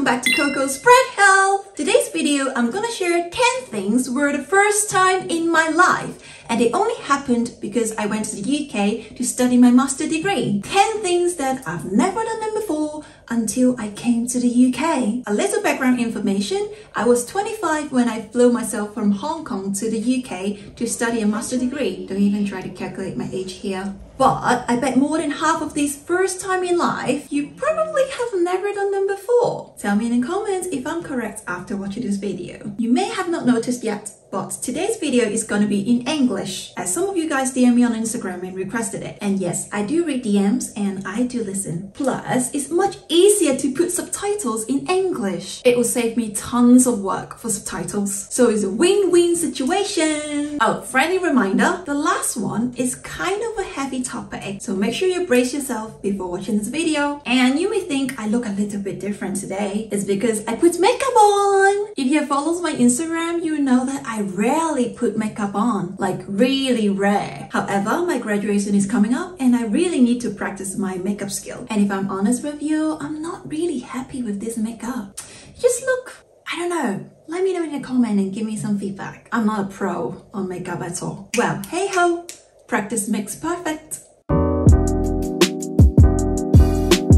back to Coco Spread Health! Today's video, I'm gonna share 10 things were the first time in my life, and it only happened because I went to the UK to study my master degree. 10 things that I've never done them before until I came to the UK. A little background information, I was 25 when I flew myself from Hong Kong to the UK to study a master degree. Don't even try to calculate my age here. But I bet more than half of these first time in life, you probably have never done them before. Tell me in the comments if I'm correct after watching this video. You may have not noticed yet, but today's video is gonna be in English, as some of you guys DM me on Instagram and requested it. And yes, I do read DMs and I do listen. Plus, it's much easier to put subtitles in English. It will save me tons of work for subtitles. So it's a win-win situation. Oh, friendly reminder, the last one is kind of a heavy topic, so make sure you brace yourself before watching this video. And you may think I look a little bit different today. It's because I put makeup on. If you follow my Instagram, you know that I rarely put makeup on, like really rare. However, my graduation is coming up and I really need to practice my makeup skill. And if I'm honest with you, I'm not really happy with this makeup. You just look, I don't know. Let me know in the comment and give me some feedback. I'm not a pro on makeup at all. Well, hey ho, practice makes perfect.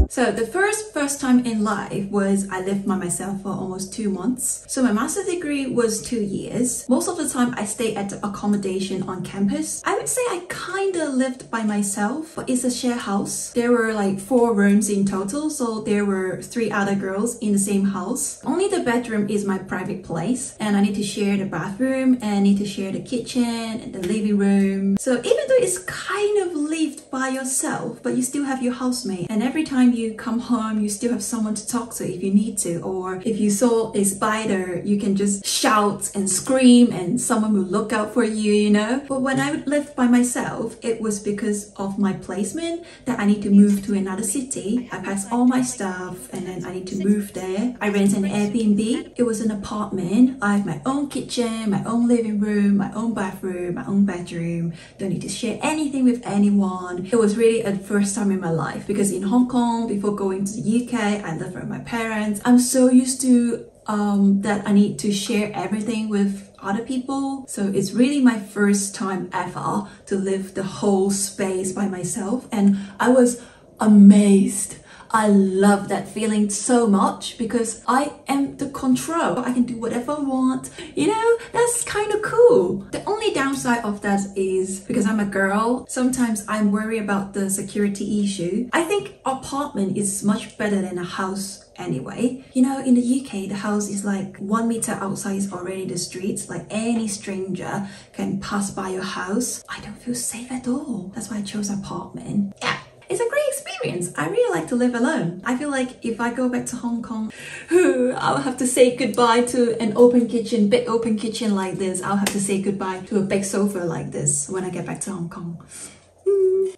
So the first time in life was I lived by myself for almost 2 months. So my master's degree was 2 years. Most of the time I stayed at the accommodation on campus. I would say I kinda lived by myself, but it's a share house. There were like 4 rooms in total, so there were 3 other girls in the same house. Only the bedroom is my private place, and I need to share the bathroom, and I need to share the kitchen and the living room. So even though it's kind of lived by yourself, but you still have your housemate, and every time you come home, you still have someone to talk to if you need to, or if you saw a spider, you can just shout and scream and someone will look out for you, you know? But when I lived by myself, it was because of my placement that I need to move to another city. I packed all my stuff and then I need to move there. I rent an Airbnb. It was an apartment. I have my own kitchen, my own living room, my own bathroom, my own bedroom. Don't need to share anything with anyone. It was really a first time in my life because in Hong Kong, before going to the UK, I lived with my parents. I'm so used to that I need to share everything with other people. So it's really my first time ever to live the whole space by myself, and I was amazed. I love that feeling so much because I am the control. I can do whatever I want. You know, that's kind of cool. The only downside of that is because I'm a girl, sometimes I'm worried about the security issue. I think apartment is much better than a house anyway. You know, in the UK, the house is like 1 meter outside is already the streets. Like any stranger can pass by your house. I don't feel safe at all. That's why I chose apartment. Yeah. It's a great experience. I really like to live alone. I feel like if I go back to Hong Kong, I'll have to say goodbye to an open kitchen, big open kitchen like this. I'll have to say goodbye to a big sofa like this when I get back to Hong Kong.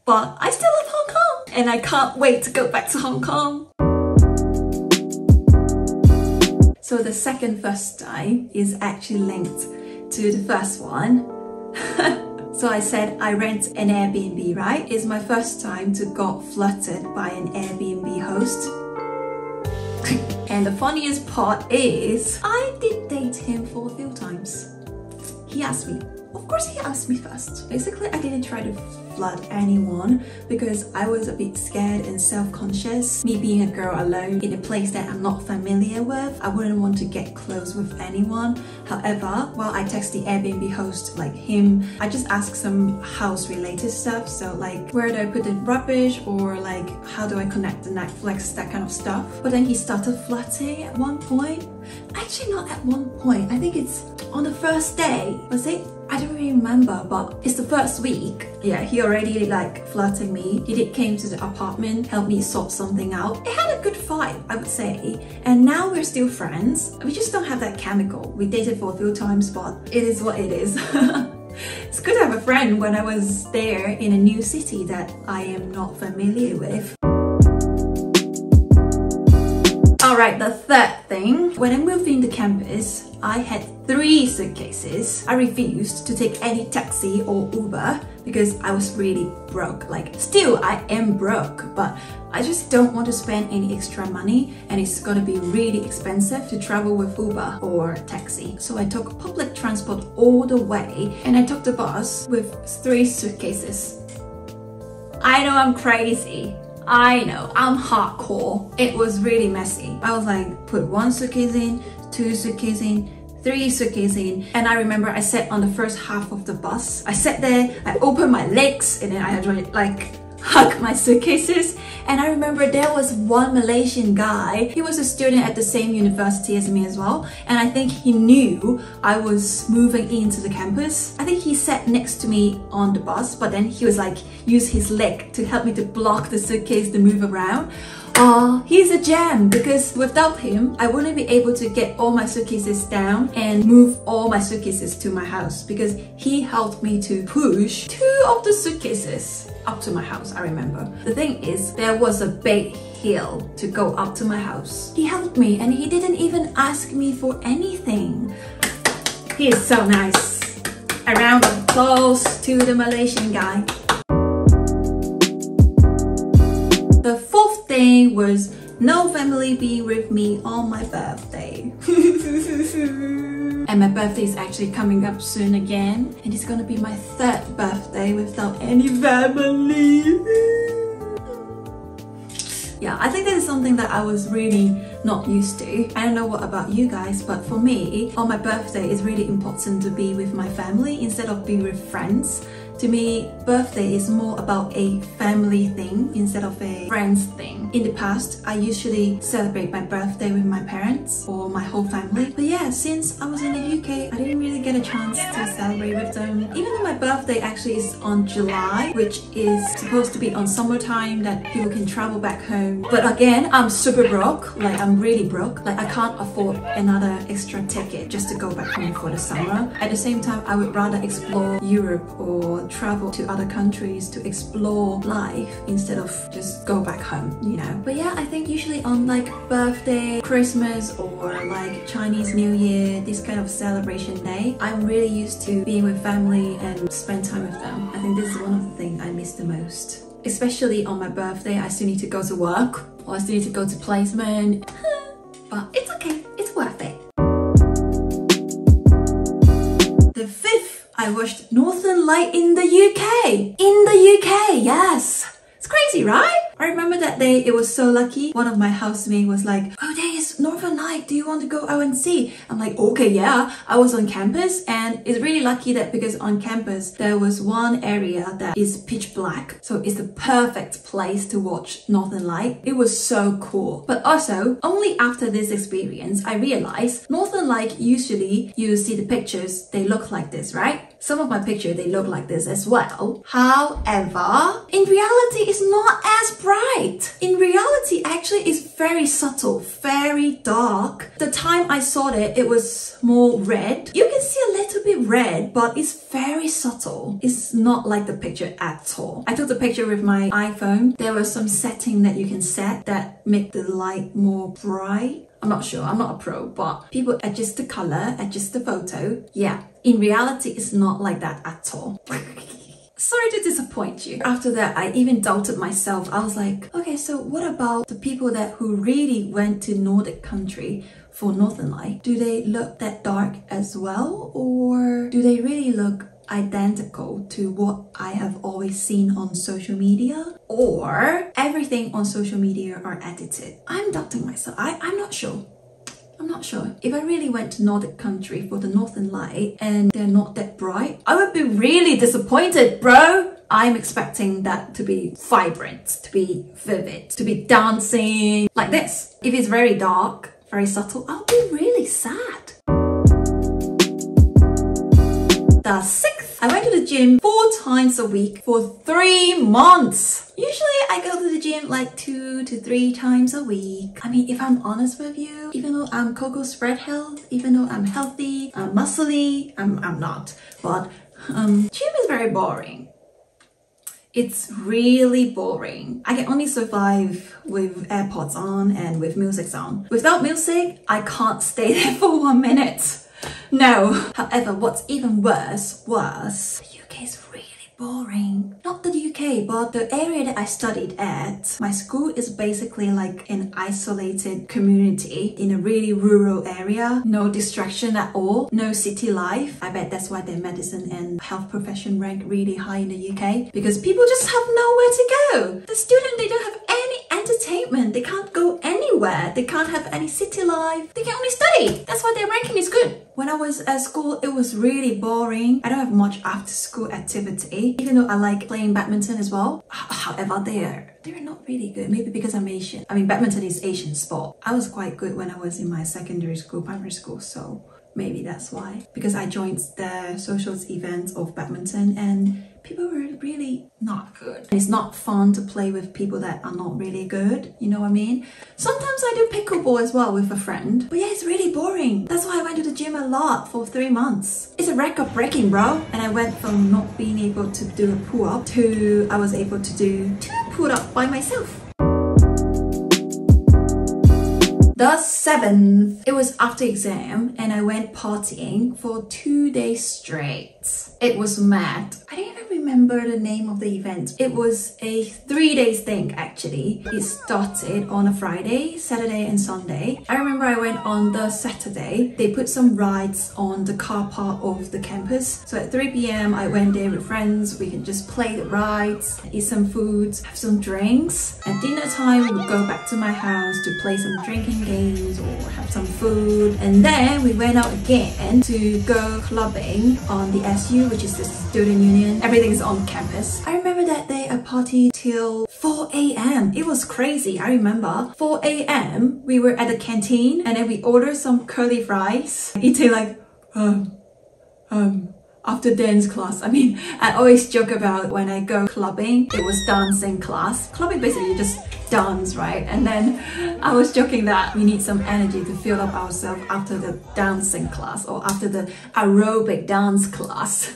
But I still love Hong Kong and I can't wait to go back to Hong Kong. So the second first time is actually linked to the first one. So I said I rent an Airbnb, right? It's my first time to got flirted by an Airbnb host. And the funniest part is, I did date him for a few times. He asked me. Of course he asked me first. Basically, I didn't try to flirt anyone because I was a bit scared and self-conscious. Me being a girl alone in a place that I'm not familiar with, I wouldn't want to get close with anyone. However, while I text the Airbnb host, like him, I just asked some house-related stuff. So like, where do I put the rubbish, or like, how do I connect the Netflix, that kind of stuff. But then he started flirting at one point. Actually, not at one point. I think it's on the first day. Was it? I don't really remember, but it's the first week. Yeah, he already like flirting me. He did came to the apartment, helped me sort something out. It had a good vibe, I would say. And now we're still friends. We just don't have that chemical. We dated for a few times, but it is what it is. It's good to have a friend when I was there in a new city that I am not familiar with. Alright, the third thing. When I moved into campus, I had 3 suitcases. I refused to take any taxi or Uber because I was really broke. Like, still I am broke, but I just don't want to spend any extra money, and it's gonna be really expensive to travel with Uber or taxi. So I took public transport all the way, and I took the bus with 3 suitcases. I know I'm crazy. I know, I'm hardcore. It was really messy. I was like, put 1 suitcase in, 2 suitcases in, 3 suitcases in, and I remember I sat on the first half of the bus. I sat there, I opened my legs, and then I had to like hug my suitcases. And I remember there was one Malaysian guy. He was a student at the same university as me as well, and I think he knew I was moving into the campus. I think he sat next to me on the bus, but then he was like, use his leg to help me to block the suitcase to move around. Oh, he's a gem, because without him, I wouldn't be able to get all my suitcases down and move all my suitcases to my house, because he helped me to push 2 of the suitcases up to my house, I remember. The thing is, there was a big hill to go up to my house. He helped me and he didn't even ask me for anything. He is so nice. A round of applause to the Malaysian guy. The 4th thing was no family being with me on my birthday. And my birthday is actually coming up soon again, and it's gonna be my 3rd birthday without any family. Yeah, I think this is something that I was really not used to. I don't know what about you guys, but for me, on my birthday, it's really important to be with my family instead of being with friends. To me, birthday is more about a family thing instead of a friends thing. In the past, I usually celebrate my birthday with my parents or my whole family. But yeah, since I was in the UK, I didn't really get a chance to celebrate with them. Even though my birthday actually is on July, which is supposed to be on summertime that people can travel back home. But again, I'm super broke. Like, I'm really broke. Like, I can't afford another extra ticket just to go back home for the summer. At the same time, I would rather explore Europe or travel to other countries to explore life instead of just go back home, you know. But yeah, I think usually on like birthday, Christmas, or like Chinese New Year, this kind of celebration day, I'm really used to being with family and spend time with them. I think this is one of the things I miss the most. Especially on my birthday, I still need to go to work, or I still need to go to placement. But it's okay, it's worth it. The 5th, I watched Northern Light in the UK! In the UK, yes! It's crazy, right? I remember that day, it was so lucky. One of my housemates was like, oh, there is Northern Light, do you want to go out and see? I'm like, okay, yeah. I was on campus, and it's really lucky that because on campus, there was one area that is pitch black. So it's the perfect place to watch Northern Light. It was so cool. But also, only after this experience, I realized Northern Light, usually you see the pictures, they look like this, right? Some of my pictures, they look like this as well. However, in reality, it's not as bright. In reality, actually, it's very subtle, very dark. The time I saw it, it was more red. You can see a little bit red, but it's very subtle. It's not like the picture at all. I took the picture with my iPhone. There was some setting that you can set that make the light more bright. I'm not sure, I'm not a pro, but people adjust the color, adjust the photo. Yeah, in reality, it's not like that at all. Sorry to disappoint you. After that, I even doubted myself. I was like, okay, so what about the people who really went to Nordic country for Northern Light? Do they look that dark as well? Or do they really look identical to what I have always seen on social media? Or everything on social media are edited? I'm doubting myself. I'm not sure. I'm not sure. If I really went to Nordic country for the Northern Light and they're not that bright, I would be really disappointed, bro. I'm expecting that to be vibrant, to be vivid, to be dancing like this. If it's very dark, very subtle, I'll be really sad. The 6th, I went to the gym 4 times a week for 3 months. Usually I go to the gym like 2 to 3 times a week. I mean, if I'm honest with you, even though I'm Coco spread health, even though I'm healthy, I'm muscly, I'm not. But gym is very boring. It's really boring. I can only survive with AirPods on and with music on. Without music, I can't stay there for 1 minute. No. However, what's even worse was the UK is really boring. Not the UK, but the area that I studied at. My school is basically like an isolated community in a really rural area. No distraction at all. No city life. I bet that's why their medicine and health profession rank really high in the UK, because people just have nowhere to go. The student, they don't have any entertainment. They can't go anywhere. They can't have any city life. They can only study. That's why their ranking is good. When I was at school, it was really boring. I don't have much after school activity, even though I like playing badminton as well. However, they're not really good. Maybe because I'm Asian. I mean, badminton is Asian sport. I was quite good when I was in my secondary school, primary school, so maybe that's why. Because I joined the socials events of badminton and people were really not good. It's not fun to play with people that are not really good, you know what I mean? Sometimes I do pickleball as well with a friend, but yeah, it's really boring. That's why I went to the gym a lot for 3 months. It's a record breaking, bro. And I went from not being able to do a pull-up to I was able to do 2 pull-ups by myself. The 7th, it was after exam and I went partying for 2 days straight. It was mad. I don't even remember the name of the event. It was a 3 days thing actually. It started on a Friday, Saturday and Sunday. I remember I went on the Saturday. They put some rides on the car park of the campus. So at 3 p.m. I went there with friends. We could just play the rides, eat some food, have some drinks. At dinner time, we would go back to my house to play some drinking games or have some food. And then we went out again to go clubbing on the SU, which is the student union. Everything's on campus. I remember that day I partied till 4 a.m. It was crazy. I remember 4 a.m. we were at the canteen and then we ordered some curly fries, eating like after dance class. I mean, I always joke about when I go clubbing, it was dancing class. Clubbing basically you just dance, right? And then I was joking that we need some energy to fill up ourselves after the dancing class or after the aerobic dance class.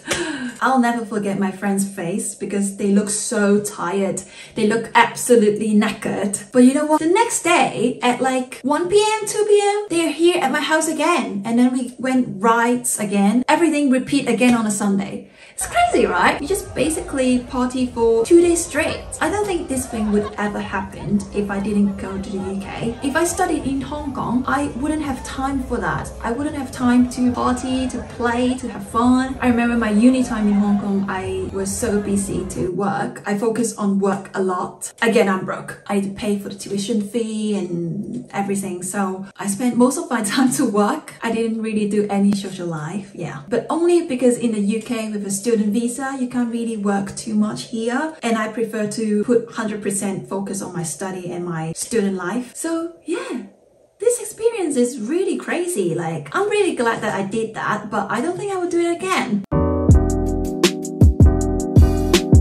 I'll never forget my friend's face because they look so tired. They look absolutely knackered. But you know what? The next day at like 1 p.m, 2 p.m, they're here at my house again. And then we went rides again. Everything repeat again on a Sunday. It's crazy, right? You just basically party for 2 days straight. I don't think this thing would ever happen if I didn't go to the UK. If I studied in Hong Kong, I wouldn't have time for that. I wouldn't have time to party, to play, to have fun. I remember my uni time in Hong Kong, I was so busy to work. I focused on work a lot. Again, I'm broke. I had to pay for the tuition fee and everything. So I spent most of my time to work. I didn't really do any social life, yeah. But only because in the UK with a student visa, you can't really work too much here. And I prefer to put 100% focus on my study and my student life. So yeah, this experience is really crazy. Like, I'm really glad that I did that, but I don't think I would do it again.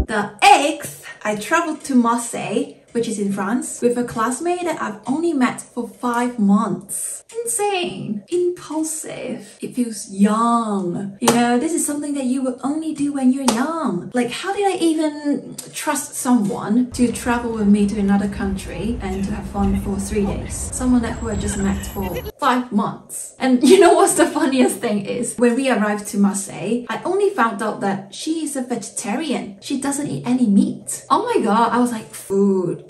The 8th, I traveled to Marseille, which is in France, with a classmate that I've only met for 5 months. Insane. Impulsive. It feels young. You know, this is something that you will only do when you're young. Like, how did I even trust someone to travel with me to another country and to have fun for 3 days? Someone that who I just met for 5 months. And you know what's the funniest thing is? When we arrived to Marseille, I only found out that she is a vegetarian. She doesn't eat any meat. Oh my god, I was like, food.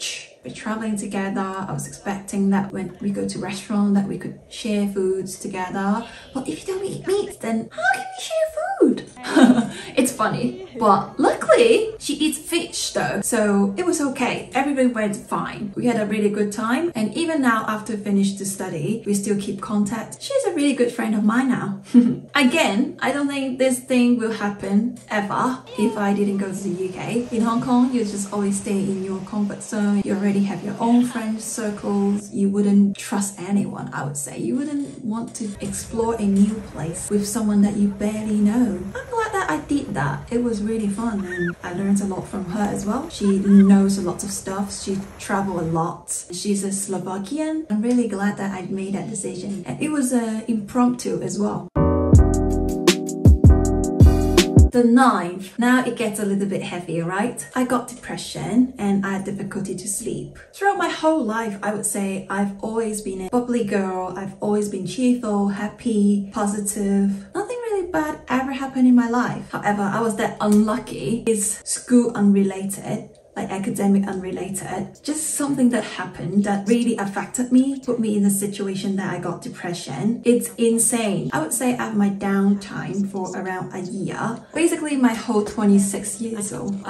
We're traveling together. I was expecting that when we go to restaurant that we could share foods together. But if you don't eat meat, then how can we share food? It's funny. But luckily, she eats fish though. So it was okay. Everything went fine. We had a really good time. And even now, after finished the study, we still keep contact. She's a really good friend of mine now. Again, I don't think this thing will happen ever if I didn't go to the UK. In Hong Kong, you just always stay in your comfort zone. You already have your own friend circles. You wouldn't trust anyone, I would say. You wouldn't want to explore a new place with someone that you barely know. I'm glad that I did that. It was really fun and I learned a lot from her as well. She knows a lot of stuff. She traveled a lot. She's a Slovakian. I'm really glad that I made that decision. And it was impromptu as well. The 9th, now it gets a little bit heavier, right? I got depression and I had difficulty to sleep. Throughout my whole life, I would say I've always been a bubbly girl. I've always been cheerful, happy, positive. Nothing really bad ever happened in my life. However, I was that unlucky. It's school unrelated, like academic unrelated, just something that happened that really affected me, put me in a situation that I got depression. It's insane. I would say I have my downtime for around a year. Basically my whole 26 years old.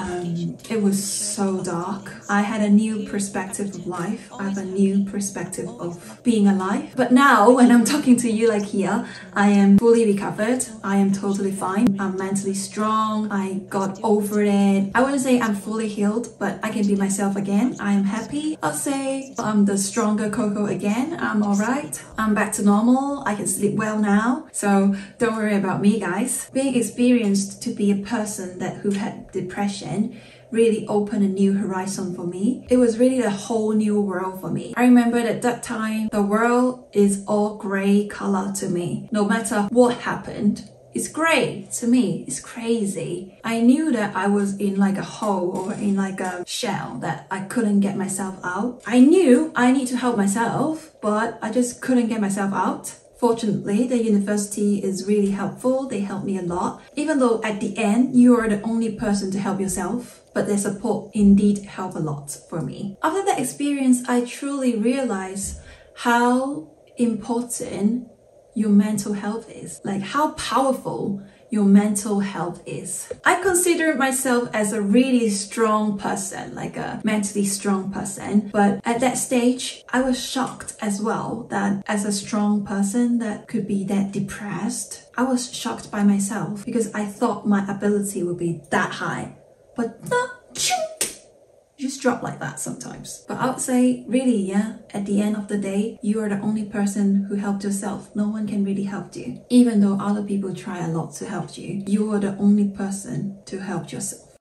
It was so dark. I had a new perspective of life. I have a new perspective of being alive. But now when I'm talking to you like here, I am fully recovered. I am totally fine. I'm mentally strong. I got over it. I wouldn't say I'm fully healed, but I can be myself again. I am happy. I'll say I'm the stronger Coco again. I'm alright. I'm back to normal. I can sleep well now. So don't worry about me, guys. Being experienced to be a person who had depression really opened a new horizon for me. It was really a whole new world for me. I remember at that time, the world is all grey color to me. No matter what happened, it's grey to me. It's crazy. I knew that I was in like a hole or in like a shell that I couldn't get myself out. I knew I need to help myself, but I just couldn't get myself out. Fortunately, the university is really helpful. They helped me a lot. Even though at the end, you are the only person to help yourself, but their support indeed helped a lot for me. After that experience, I truly realized how important your mental health is, like how powerful your mental health is. I consider myself as a really strong person, like a mentally strong person, but at that stage I was shocked as well that as a strong person that could be that depressed. I was shocked by myself because I thought my ability would be that high, but no, just drop like that sometimes. But I would say really, yeah, at the end of the day, you are the only person who helped yourself. No one can really help you. Even though other people try a lot to help you, you are the only person to help yourself.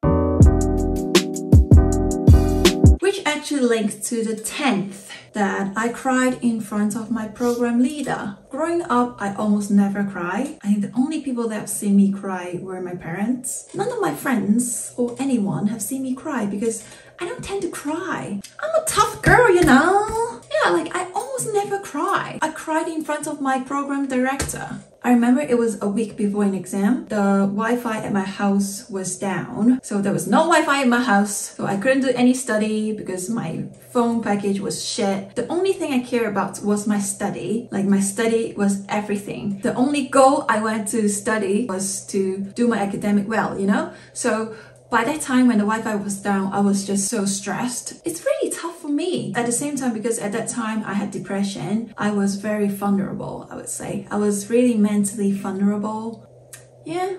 Which actually links to the 10th, that I cried in front of my program leader. Growing up, I almost never cry. I think the only people that have seen me cry were my parents. None of my friends or anyone have seen me cry because I don't tend to cry. I'm a tough girl, you know? Yeah, like I almost never cry. I cried in front of my program director. I remember it was a week before an exam. The Wi-Fi at my house was down. So there was no Wi-Fi in my house. So I couldn't do any study because my phone package was shit. The only thing I cared about was my study. Like my study was everything. The only goal I went to study was to do my academic well, you know? So by that time when the Wi-Fi was down, I was just so stressed. It's really tough for me. At the same time, because at that time I had depression, I was very vulnerable, I would say. I was really mentally vulnerable. Yeah.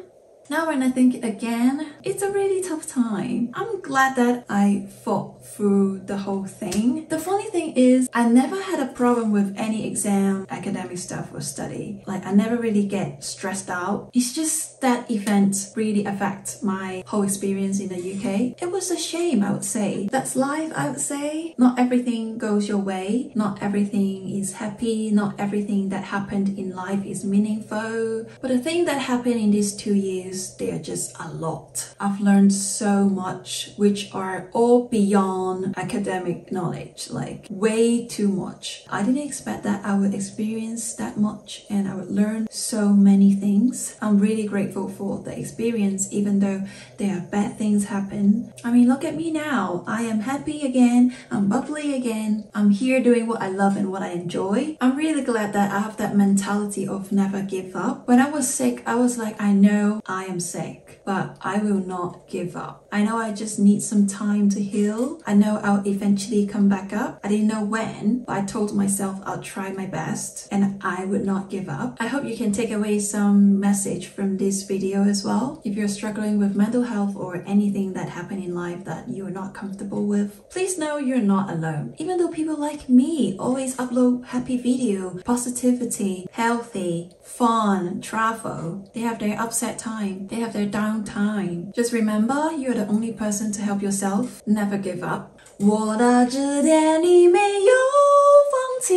Now when I think again, it's a really tough time. I'm glad that I fought through the whole thing. The funny thing is, I never had a problem with any exam, academic stuff or study. Like I never really get stressed out. It's just that event really affects my whole experience in the UK. It was a shame, I would say. That's life, I would say. Not everything goes your way. Not everything is happy. Not everything that happened in life is meaningful. But the thing that happened in these 2 years, they are just a lot. I've learned so much, which are all beyond academic knowledge, like way too much. I didn't expect that I would experience that much and I would learn so many things. I'm really grateful for the experience, even though there are bad things happen. I mean, look at me now. I am happy again. I'm bubbly again. I'm here doing what I love and what I enjoy. I'm really glad that I have that mentality of never give up. When I was sick, I was like, I know I am sick, but I will not give up. I know I just need some time to heal. I know I'll eventually come back up. I didn't know when, but I told myself I'll try my best and I would not give up. I hope you can take away some message from this video as well. If you're struggling with mental health or anything that happened in life that you're not comfortable with, please know you're not alone. Even though people like me always upload happy video, positivity, healthy, fun, travel, they have their upset time, they have their downtime. Just remember, you're the only person to help yourself. Never give up. 我的指点你没有放弃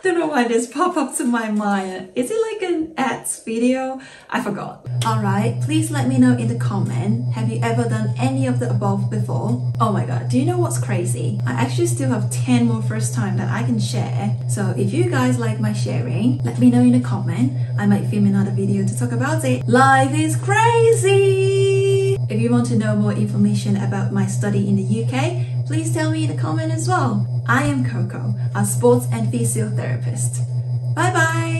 Don't know why this popped up to my mind. Is it like an ads video? I forgot. Alright, please let me know in the comment. Have you ever done any of the above before? Oh my god, do you know what's crazy? I actually still have 10 more first time that I can share. So if you guys like my sharing, let me know in the comment. I might film another video to talk about it. Life is crazy! If you want to know more information about my study in the UK, please tell me in the comment as well. I am Coco, a sports and physiotherapist. Bye bye!